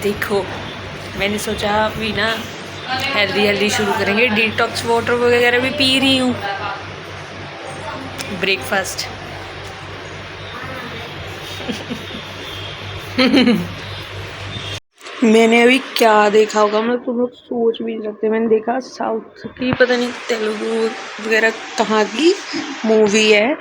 देखो मैंने सोचा अभी ना हेल्दी हेल्दी शुरू करेंगे। डिटॉक्स वाटर वगैरह भी पी रही हूँ। ब्रेकफास्ट मैंने अभी क्या देखा होगा, मतलब तुम लोग सोच भी नहीं सकते। मैंने देखा साउथ की, पता नहीं तेलुगु वगैरह कहाँ की मूवी है,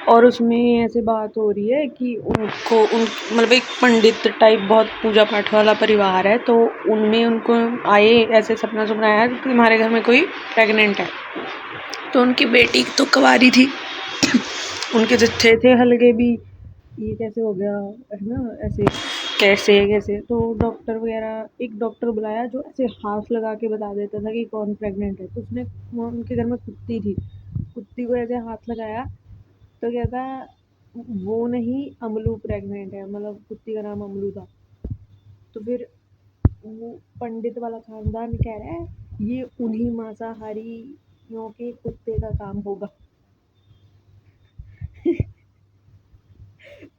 और उसमें ऐसे बात हो रही है कि उनको मतलब एक पंडित टाइप बहुत पूजा पाठ वाला परिवार है, तो उनमें उनको आए ऐसे सपना सुपना आया कि तुम्हारे घर में कोई प्रेग्नेंट है। तो उनकी बेटी तो कुंवारी थी, उनके जो थे हलके भी, ये कैसे हो गया है ना, ऐसे कैसे कैसे। तो डॉक्टर वगैरह, एक डॉक्टर बुलाया जो ऐसे हाथ लगा के बता देता था कि कौन प्रेग्नेंट है। तो उसने उनके घर में कुत्ती थी, कुत्ती को ऐसे हाथ लगाया तो कहता वो नहीं, अमलू प्रेग्नेंट है, मतलब कुत्ती का नाम अमलू था। तो फिर वो पंडित वाला खानदान कह रहा है ये उन्हीं मांसाहारियों के कुत्ते का काम होगा।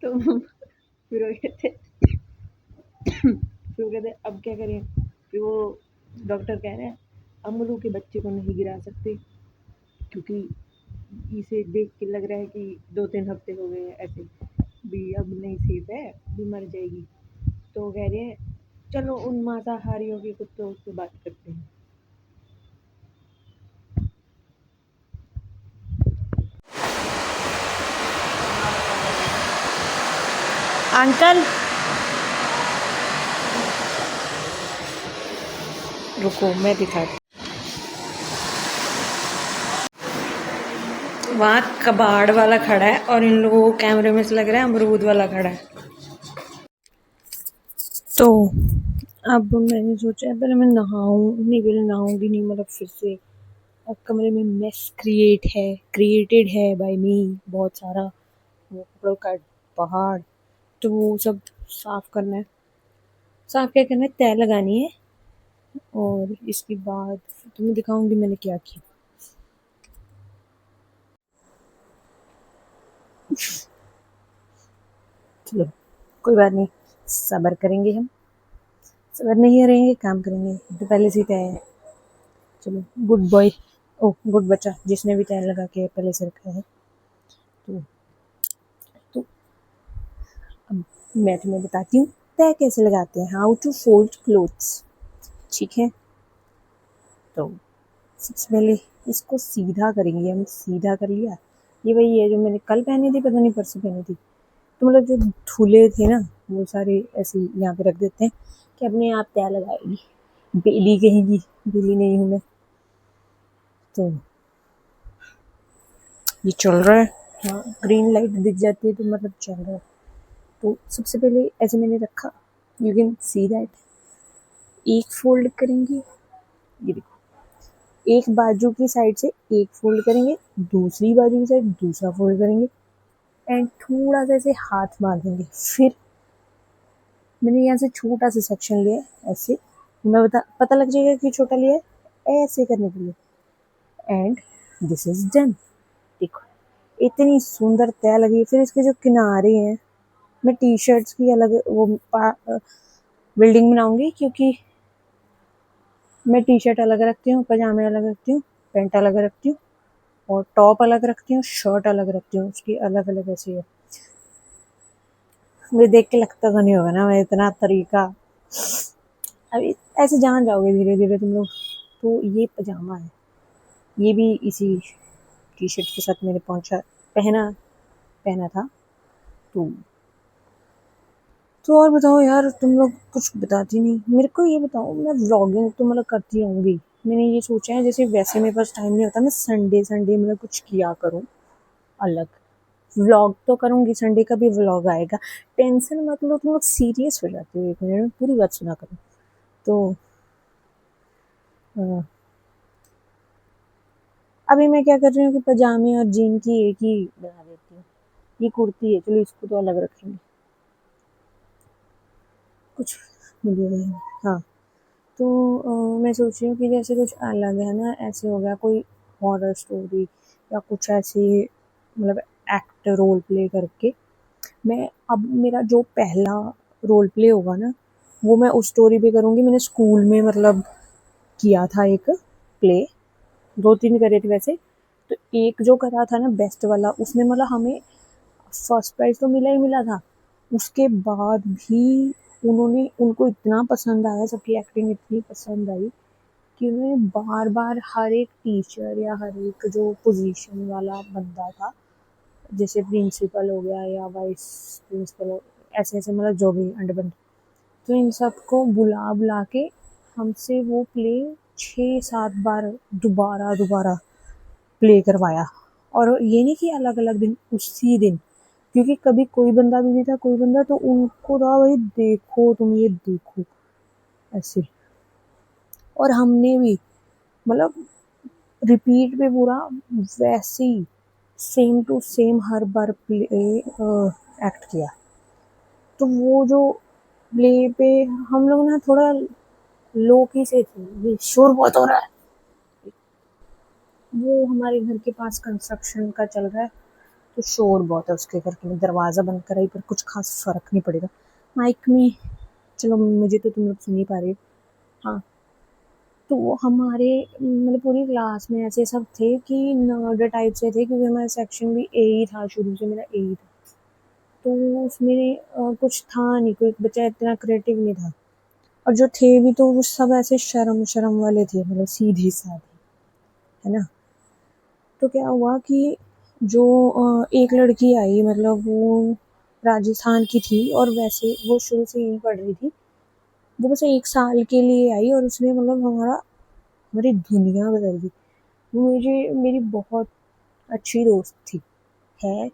तो फिर वो कहते फिर वो कहते अब क्या करें। फिर वो डॉक्टर कह रहे हैं अमलू के बच्चे को नहीं गिरा सकते, क्योंकि इसे देख के लग रहा है कि 2-3 हफ्ते हो गए हैं ऐसे भी, अब नहीं सेफ है, भी मर जाएगी। तो कह रहे हैं चलो उन मांसाहारियों के कुत्तों से बात करते हैं। अंकल रुको मैं दिखाती। वहाँ कबाड़ वाला खड़ा है और इन लोगों को कैमरे में से लग रहा है अमरूद वाला खड़ा है। तो अब मैंने सोचा पहले मैं नहाऊं, नहीं पहले नहाऊंगी नहीं, मतलब फिर से अब कमरे में मेस क्रिएटेड है बाय मी, बहुत सारा वो कपड़ों का पहाड़। तो वो सब साफ करना है। साफ क्या करना है, तय लगानी है, और इसके बाद तुम्हें दिखाऊंगी मैंने क्या किया। चलो कोई बात नहीं, सब्र करेंगे हम, सब्र नहीं करेंगे काम करेंगे, तो पहले से ही तय है। चलो गुड बॉय, ओ गुड बच्चा जिसने भी तय लगा के पहले से रखा है। तो तो अब मैं तुम्हें बताती हूँ तय कैसे लगाते हैं, हाउ टू फोल्ड क्लोथ्स। ठीक है, तो सबसे पहले इसको सीधा करेंगे हम। सीधा कर लिया, ये वही है जो मैंने कल पहनी थी, पता नहीं परसों पहनी थी। तो मतलब जो धुले थे ना वो सारे ऐसे यहाँ पे रख देते हैं कि अपने आप तय लगाएगी। बेली कहेगी, बेली नहीं हूँ मैं। तो ये चल रहा है, हाँ ग्रीन लाइट दिख जाती है तो मतलब चल रहा है। तो सबसे पहले ऐसे मैंने रखा, यू कैन सी दैट। एक फोल्ड करेंगे, ये देखो, एक बाजू की साइड से एक फोल्ड करेंगे, दूसरी बाजू की साइड दूसरा फोल्ड करेंगे, एंड थोड़ा सा ऐसे हाथ मार देंगे। फिर मैंने यहाँ से छोटा सा सेक्शन लिया है ऐसे, मैं पता लग जाएगा कि छोटा लिया है ऐसे करने के लिए, एंड दिस इज डन। देखो इतनी सुंदर तय लगी। फिर इसके जो किनारे हैं, मैं टी शर्ट्स की अलग वो बिल्डिंग बनाऊंगी, क्योंकि मैं टी शर्ट अलग रखती हूँ, पजामे अलग रखती हूँ, पैंट अलग रखती हूँ, और टॉप अलग रखती हूँ, शर्ट अलग रखती हूँ, उसकी अलग अलग ऐसी है। मुझे देख के लगता तो नहीं होगा ना मैं इतना तरीका, अभी ऐसे जान जाओगे धीरे धीरे तुम लोग। तो ये पजामा है, ये भी इसी टी शर्ट के साथ मैंने पहना पहना था। तो और बताओ यार, तुम लोग कुछ बताती नहीं मेरे को। ये बताओ, मैं व्लॉगिंग तो मतलब करती रहूँगी, मैंने ये सोचा है जैसे वैसे मेरे पास टाइम नहीं होता, मैं संडे संडे मतलब कुछ किया करूँ अलग। व्लॉग तो करूँगी, संडे का भी व्लॉग आएगा। टेंशन मत लो, तुम लोग सीरियस हो जाते हो, एक मिनट में पूरी बात सुना करो। तो अभी मैं क्या कर रही हूँ कि पजामे और जीन की एक ही बना देती हूँ। ये कुर्ती है, चलो इसको तो अलग रखेंगे, कुछ मिलेगा ही नहीं। हाँ, तो मैं सोच रही हूँ कि जैसे कुछ अलग है ना, ऐसे हो गया कोई हॉरर स्टोरी या कुछ ऐसी, मतलब एक्ट रोल प्ले करके मैं, अब मेरा जो पहला रोल प्ले होगा ना वो मैं उस स्टोरी पे करूँगी। मैंने स्कूल में मतलब किया था एक प्ले, 2-3 करे थे वैसे। तो एक जो करा था ना बेस्ट वाला, उसमें मतलब हमें फर्स्ट प्राइज़ तो मिला ही मिला था। उसके बाद भी उनको इतना पसंद आया, सबकी एक्टिंग इतनी पसंद आई कि उन्होंने बार-बार हर एक टीचर या हर एक जो पोज़ीशन वाला बंदा था, जैसे प्रिंसिपल हो गया या वाइस प्रिंसिपल हो, ऐसे-ऐसे मतलब जो भी अंडर बंदा, तो इन सबको बुला-बुला के हमसे वो प्ले 6-7 बार दोबारा प्ले करवाया। और ये नहीं कि अलग-अलग दिन, उसी दिन। क्योंकि कभी कोई बंदा भी नहीं था, कोई बंदा, तो उनको था भाई देखो तुम ये देखो, ऐसे। और हमने भी मतलब रिपीट पे पूरा वैसे ही सेम टू सेम हर बार प्ले एक्ट किया। तो वो जो प्ले पे हम लोग ना थोड़ा लो की से थे, ये शोर बहुत हो रहा है। वो हमारे घर के पास कंस्ट्रक्शन का चल रहा है, तो शोर बहुत है उसके करके। मैं दरवाज़ा बंद कराई पर कुछ खास फ़र्क नहीं पड़ेगा माइक में। चलो, मुझे तो तुम लोग सुन ही पा रहे हो। हाँ, तो वो हमारे मतलब पूरी क्लास में ऐसे सब थे कि नर्ड टाइप से थे, क्योंकि हमारा सेक्शन भी ए ही था, शुरू से मेरा ए ही था। तो उसमें कुछ था नहीं, कोई बच्चा इतना क्रिएटिव नहीं था। और जो थे भी तो वो सब ऐसे शर्म शर्म वाले थे, मतलब सीधी साधी, है ना। तो क्या हुआ कि जो एक लड़की आई, मतलब वो राजस्थान की थी और वैसे वो शुरू से यहीं पढ़ रही थी। वो बस 1 साल के लिए आई और उसने मतलब हमारी दुनिया बदल दी। वो मेरी बहुत अच्छी दोस्त थी, है।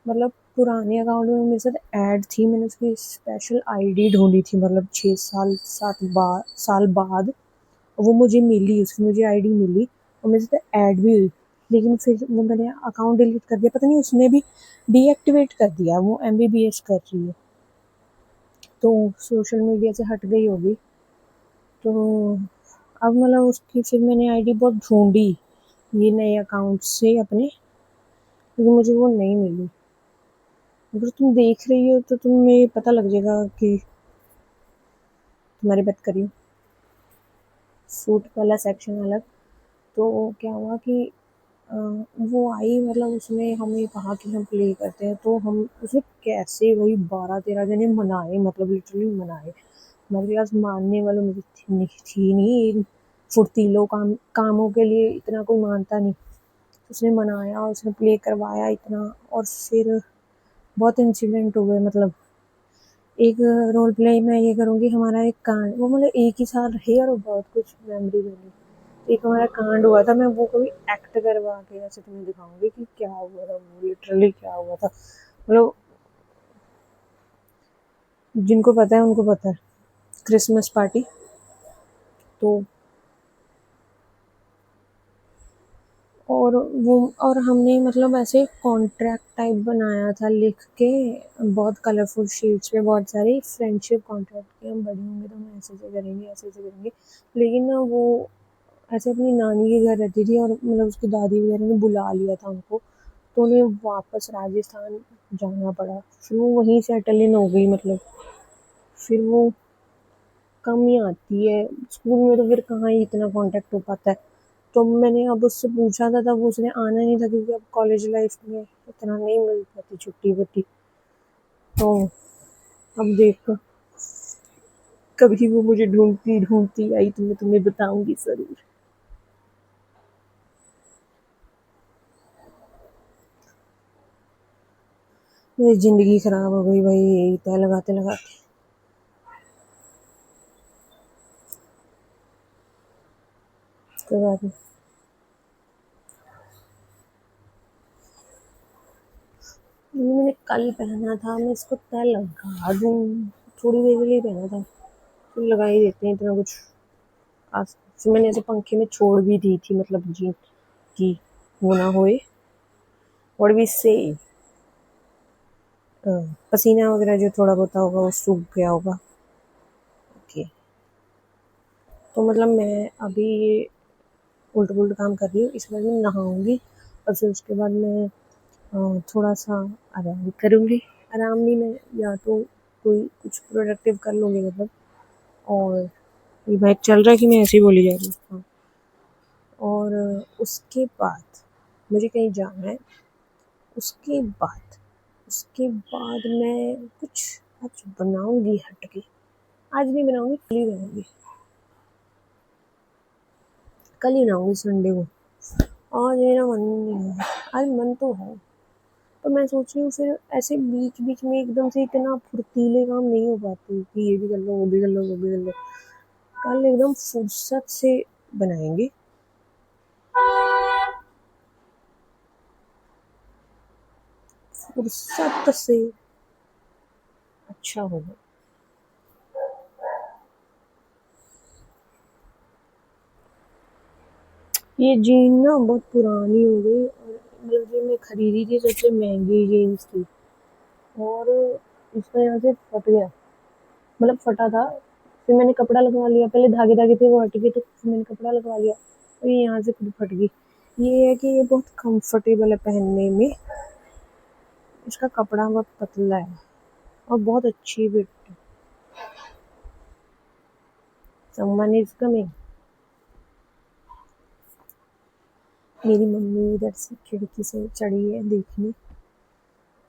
मतलब पुराने अकाउंट में मेरे साथ ऐड थी, मैंने उसकी स्पेशल आईडी ढूँढी थी, मतलब 6 साल 7 साल बाद वो मुझे मिली, उसकी मुझे आईडी मिली और मेरे साथ ऐड भी हुई। लेकिन फिर वो मैंने अकाउंट डिलीट कर दिया, पता नहीं उसने भी डीएक्टिवेट कर दिया। वो एमबीबीएस कर रही है, तो सोशल मीडिया से हट गई होगी। तो अब मतलब उसकी फिर मैंने आईडी बहुत ढूंढी ये नए अकाउंट से अपने, लेकिन मुझे वो नहीं मिली। अगर तुम देख रही हो तो तुम्हें पता लग जाएगा कि तुम्हारी बात करी हूँ। सूट वाला सेक्शन अलग। तो क्या हुआ कि अ, वो आई, मतलब उसने हमें कहा कि हम प्ले करते हैं, तो हम उसे कैसे वही 12-13 जने मनाए, मतलब लिटरली मनाए। हमारे क्लास मानने वालों में थी नहीं, इन फुर्तीलों कामों के लिए इतना कोई मानता नहीं। उसने मनाया, उसने प्ले करवाया इतना। और फिर बहुत इंसिडेंट हुए, मतलब एक रोल प्ले मैं ये करूँगी, हमारा एक कांड, वो मतलब एक ही साल रहे और बहुत कुछ मेमोरी बनी। एक हमारा कांड हुआ था, मैं वो कभी एक्ट करवा के ऐसे तुम्हें दिखाऊंगी कि क्या हुआ था, वो लिटरली क्या हुआ था। मतलब जिनको पता है उनको पता है। क्रिसमस पार्टी, तो और वो, और हमने मतलब ऐसे कॉन्ट्रैक्ट टाइप बनाया था लिख के, बहुत कलरफुल शीट्स पे, बहुत सारे फ्रेंडशिप कॉन्ट्रैक्ट के, हम बड़े होंगे तो हम ऐसे ऐसे करेंगे, ऐसे ऐसे करेंगे। लेकिन ना वो ऐसे अपनी नानी के घर रहती थी और मतलब उसकी दादी वगैरह ने बुला लिया था उनको, तो उन्हें वापस राजस्थान जाना पड़ा। फिर वो वहीं सेटल इन हो गई, मतलब फिर वो कम ही आती है स्कूल में, तो फिर कहाँ ही इतना कांटेक्ट हो पाता है। तो मैंने अब उससे पूछा था, तब उसने आना नहीं था, क्योंकि अब कॉलेज लाइफ में इतना नहीं मिल पाती छुट्टी वट्टी। तो अब देखो, कभी वो मुझे ढूंढती ढूंढती आई तो मैं तुम्हें बताऊंगी जरूर। मेरी जिंदगी खराब हो गई भाई, यही तय लगाते लगाते। कोई बात नहीं। ये मैंने कल पहना था, मैं इसको तय लगा दूँ, थोड़ी देर के लिए पहना था, तो लगा ही देते हैं इतना कुछ। आज फिर मैंने ऐसे पंखे में छोड़ भी दी थी, मतलब जी कि वो ना होए, व्हाट वी से, पसीना वगैरह जो थोड़ा बहुत होगा वो सूख गया होगा। ओके। तो मतलब मैं अभी ये उल्टा पुल्टा काम कर रही हूँ, इसके बाद मैं नहाऊंगी और फिर उसके बाद मैं थोड़ा सा आराम करूँगी। आराम नहीं, मैं या तो कोई कुछ प्रोडक्टिव कर लूँगी, मतलब और ये माइक चल रहा है कि मैं ऐसे ही बोली जा रही हूँ? हाँ। और उसके बाद मुझे कहीं जाना है। उसके बाद मैं कुछ आज बनाऊंगी हट के। आज नहीं बनाऊंगी, कल ही बनाऊंगी। कल ही बनाऊंगी संडे को। आज मेरा मन नहीं है। आज मन तो है, तो मैं सोच रही हूँ फिर ऐसे बीच बीच में एकदम से इतना फुर्तीले काम नहीं हो पाते कि ये भी कर लो, वो भी कर लो, वो भी कर लो। कल एकदम फुर्सत से बनाएंगे। फुर्सत से अच्छा होगा। ये जीन ना बहुत पुरानी हो गई, और मतलब जो मैं खरीदी थी सबसे महंगी जीन्स थी, और इसका यहाँ से फट गया। मतलब फटा था, फिर मैंने कपड़ा लगवा लिया। पहले धागे धागे थे, वो हट गए, तो फिर मैंने कपड़ा लगवा लिया, और ये यहाँ से खुद फट गई। ये है कि ये बहुत कंफर्टेबल है पहनने में। इसका कपड़ा बहुत पतला है और बहुत अच्छी भी। Someone is coming. मेरी मम्मी इधर से खिड़की से चढ़ी है देखने,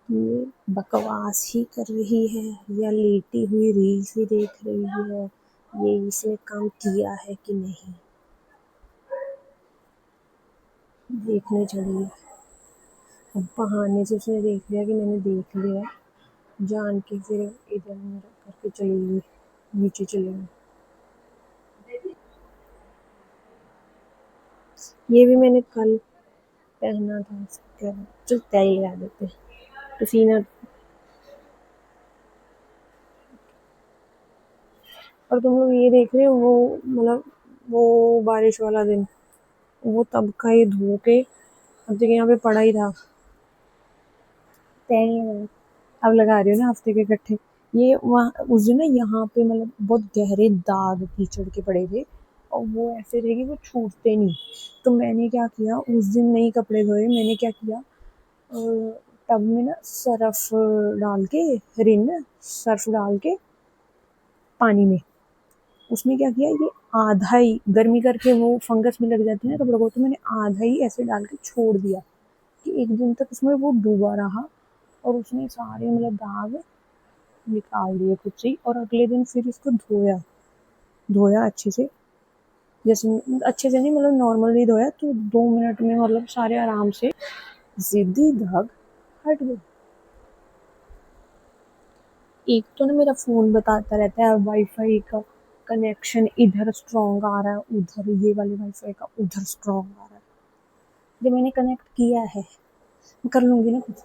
ये बकवास ही कर रही है या लेटी हुई रील्स ही देख रही है, ये इसने काम किया है कि नहीं। देखने चली है। अब बहाने से उसने देख लिया कि मैंने देख लिया, जान के फिर इधर उधर करके चली गई, नीचे चली गई। ये भी मैंने कल पहना था। इसका चल तय लगा देते, पसीना। और तुम लोग ये देख रहे हो वो, मतलब वो बारिश वाला दिन, वो तब का ये धो के अब तक यहाँ पे पड़ा ही था। तय नहीं लगा। अब लगा रही हो ना हफ्ते के इकट्ठे। ये वहाँ उस दिन ना यहाँ पे मतलब बहुत गहरे दाग कीचड़ के पड़े थे, और वो ऐसे थे कि वो छूटते नहीं। तो मैंने क्या किया, उस दिन नहीं कपड़े धोए, मैंने क्या किया, टब में ना सर्फ डाल के, रिन सर्फ डाल के पानी में, उसमें क्या किया, ये आधा ही गर्मी करके वो फंगस भी लग जाती है ना कपड़ों को, तो मैंने आधा ही ऐसे डाल के छोड़ दिया कि एक दिन तक उसमें वो डूबा रहा, और उसने सारे मतलब दाग निकाल दिए खुद से ही। और अगले दिन फिर इसको धोया, धोया अच्छे से, जैसे अच्छे से नहीं मतलब नॉर्मली धोया, तो 2 मिनट में मतलब सारे आराम से जिद्दी दाग हट गए। एक तो ना मेरा फ़ोन बताता रहता है वाईफ़ाई का कनेक्शन इधर स्ट्रॉन्ग आ रहा है, उधर ये वाले वाईफ़ाई का उधर स्ट्रॉन्ग आ रहा है। जब मैंने कनेक्ट किया है, मैं कर लूँगी ना कुछ।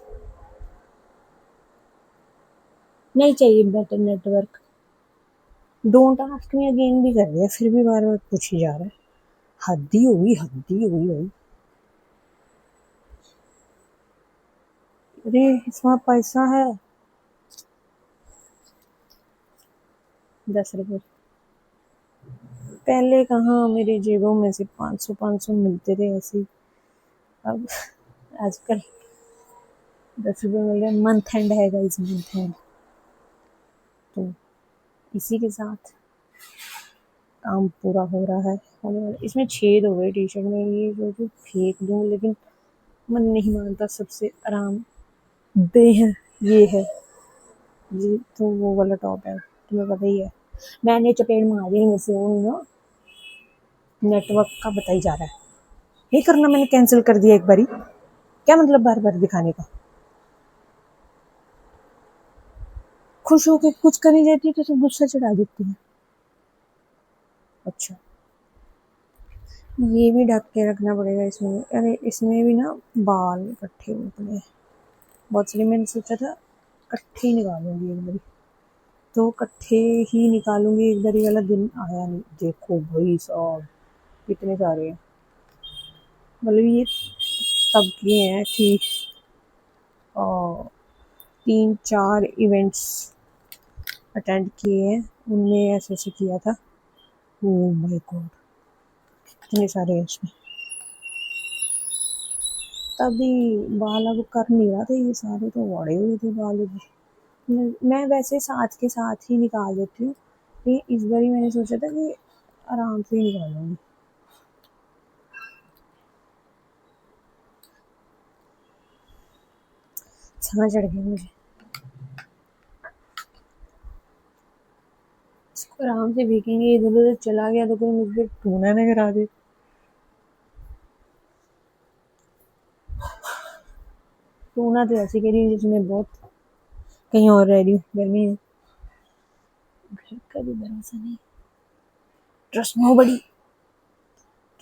नहीं चाहिए better network. Don't ask me again भी कर दिया, फिर भी बार बार पूछ ही जा रहा है। हद्दी होगी, हद्दी होगी भाई। अरे इसमें पैसा है, 10 रुपये। पहले कहाँ मेरी जेबों में से 500 मिलते थे ऐसे ही। अब आजकल 10 रुपये मिल रहे। मंथ एंड है गाइस, मंथ एंड। तो इसी के साथ काम पूरा हो रहा है, होने वाला। इसमें छेद हो गए टी शर्ट में, ये सोचूं फेंक दूँ, लेकिन मन नहीं मानता। सबसे आराम देह ये है, ये तो वो वाला टॉप है, तुम्हें पता ही है। मैंने चपेट मारी है, मेरे फोन ना नेटवर्क का बताई जा रहा है। नहीं करना, मैंने कैंसिल कर दिया एक बारी। क्या मतलब बार बार दिखाने का। खुश होके कुछ करनी जाती है तो सब गुस्सा चढ़ा देती है। अच्छा, ये भी ढक के रखना पड़ेगा इसमें। अरे इसमें भी ना बाल इकट्ठे हुए पड़े हैं बहुत सारे। मैंने सोचा था इकट्ठे ही निकालूंगी एक बारी, तो इकट्ठे ही निकालूंगी एक बारी वाला दिन आया नहीं। देखो भाई साहब कितने सारे हैं। मतलब ये तब के हैं कि 3-4 इवेंट्स अटेंड किए हैं, उनमें ऐसे ऐसे किया था। ओ माय गॉड, कितने सारे हैं इसमें। तभी बाल अब कर नहीं रहा था, ये सारे तो बड़े हुए थे बाल। मैं वैसे साथ के साथ ही निकाल देती हूँ, ये इस बार ही मैंने सोचा था कि आराम से ही निकालूंगी। समझ चढ़ गया मुझे, इसको आराम से फेंकेंगे, इधर उधर चला गया तो कोई मुझ पर टूना न करा दे। टूना तो ऐसे करी जिसमें बहुत कहीं और रह रही हूँ, गर्मी है, घर का भी भरोसा नहीं, ट्रस्ट नो बड़ी।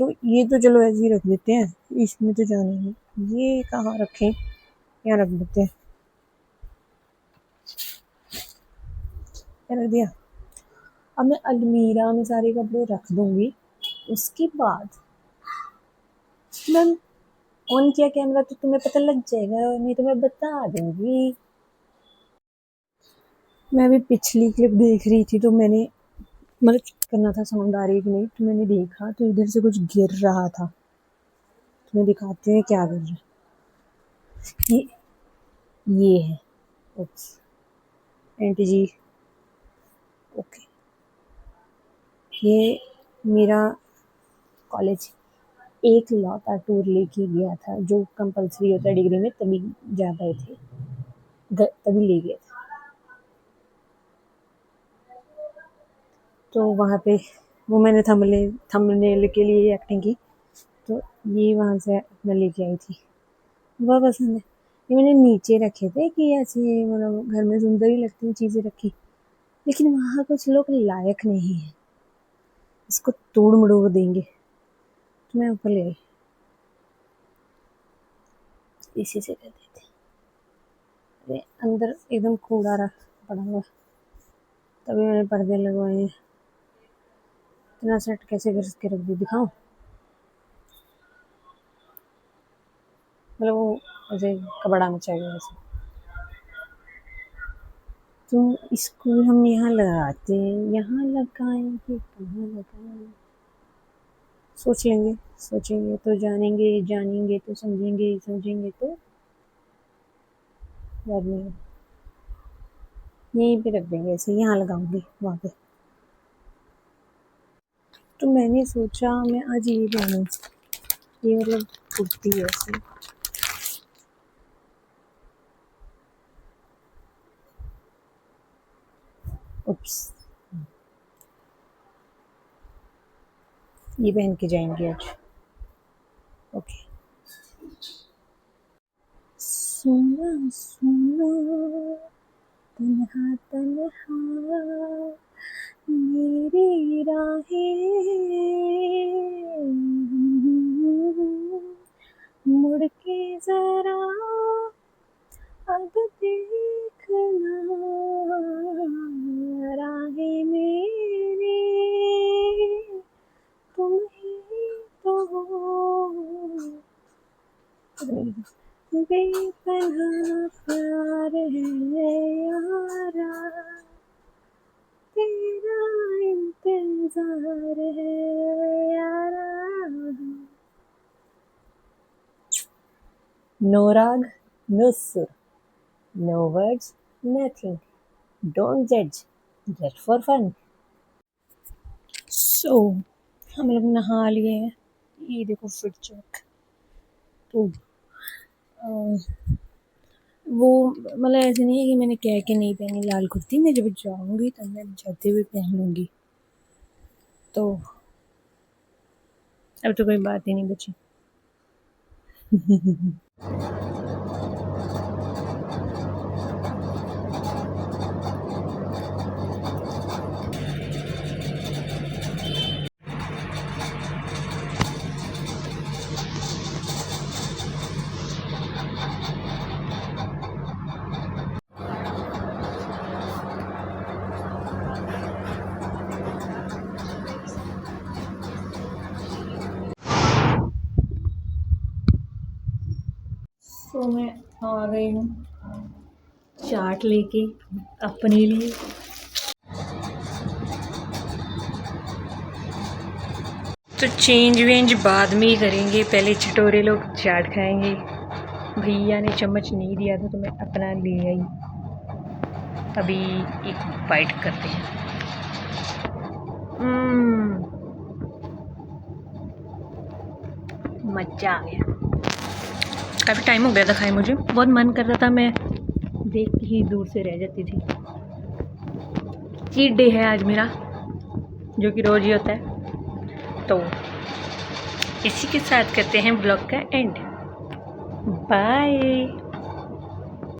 तो ये तो चलो ऐसे ही रख देते हैं, इसमें तो जाना नहीं। ये कहाँ रखें, यहाँ रख देते हैं, क्या रख दिया। अब मैं अलमीरा में सारे कपड़े रख दूंगी, उसके बाद मैं ऑन किया कैमरा तो तुम्हें पता लग जाएगा, नहीं तो मैं बता दूंगी। मैं अभी पिछली क्लिप देख रही थी तो मैंने मतलब चेक करना था साउंड आ रही है कि नहीं, तो मैंने देखा तो इधर से कुछ गिर रहा था, तुम्हें दिखाते हैं क्या गिर रहा है। ये है, ओप्स, एंटी जी, ओके। ये मेरा कॉलेज एक लौता टूर लेके गया था, जो कंपलसरी होता है डिग्री में, तभी जा पाए थे, तभी ले गए थे। तो वहाँ पे वो मैंने थंबनेल के लिए एक्टिंग की, तो ये वहाँ से मैं लेके आई थी, वह पसंद है। ये मैंने नीचे रखे थे कि ऐसे मतलब घर में सुंदर ही लगती हैं चीज़ें रखी, लेकिन वहाँ कुछ लोग लायक नहीं है, इसको तोड़ मड़ोड़ देंगे, तो मैं ऊपर ले आई, इसी से कर देते। अरे अंदर एकदम कूड़ा रख पड़ा हुआ, तभी मैंने पर्दे लगवाए हैं। इतना सेट कैसे करके रख दी, दिखाऊं? मतलब वो ऐसे कपड़ा में चाहिए वैसे। तो इसको हम यहाँ लगाते, यहाँ लगाएंगे, कहाँ लगाएंगे, सोच लेंगे, सोचेंगे तो जानेंगे, जानेंगे तो समझेंगे, समझेंगे तो याद नहीं। यहीं पे रख देंगे ऐसे, यहाँ लगाऊंगी वहाँ पे। तो मैंने सोचा मैं आज ये पहनूं, ये मतलब कुर्ती है ऐसे, उप्स, ये पहन के जाएंगे आज, ओके। सुना सुना तन्हा तन्हा मेरी राहें, मुड़ के जरा अब देखना राहें मेरी, तुम ही तो हो, बेपनाह प्यार है यारा, तेरा इंतजार है यारा। No rag, no sur, no words, nothing. Don't judge, just for fun. So, हम लोग नहा लिए हैं, ये देखो फिट चेक। तो वो मतलब ऐसे नहीं है कि मैंने कह के नहीं पहनी लाल कुर्ती, मैं जब जाऊँगी तब मैं जाते हुए पहन लूँगी, तो अब तो कोई बात ही नहीं बची। तो मैं आ गई हूँ चाट लेके अपने लिए। तो चेंज वेंज बाद में ही करेंगे, पहले चटोरे लोग चाट खाएंगे। भैया ने चम्मच नहीं दिया था तो मैं अपना ले आई, अभी एक बाइट करते हैं। मजा आ गया। काफ़ी टाइम हो गया था खाए, मुझे बहुत मन कर रहा था, मैं देख ही दूर से रह जाती थी। चीट डे है आज मेरा, जो कि रोज़ ही होता है। तो इसी के साथ करते हैं ब्लॉग का एंड। बाय।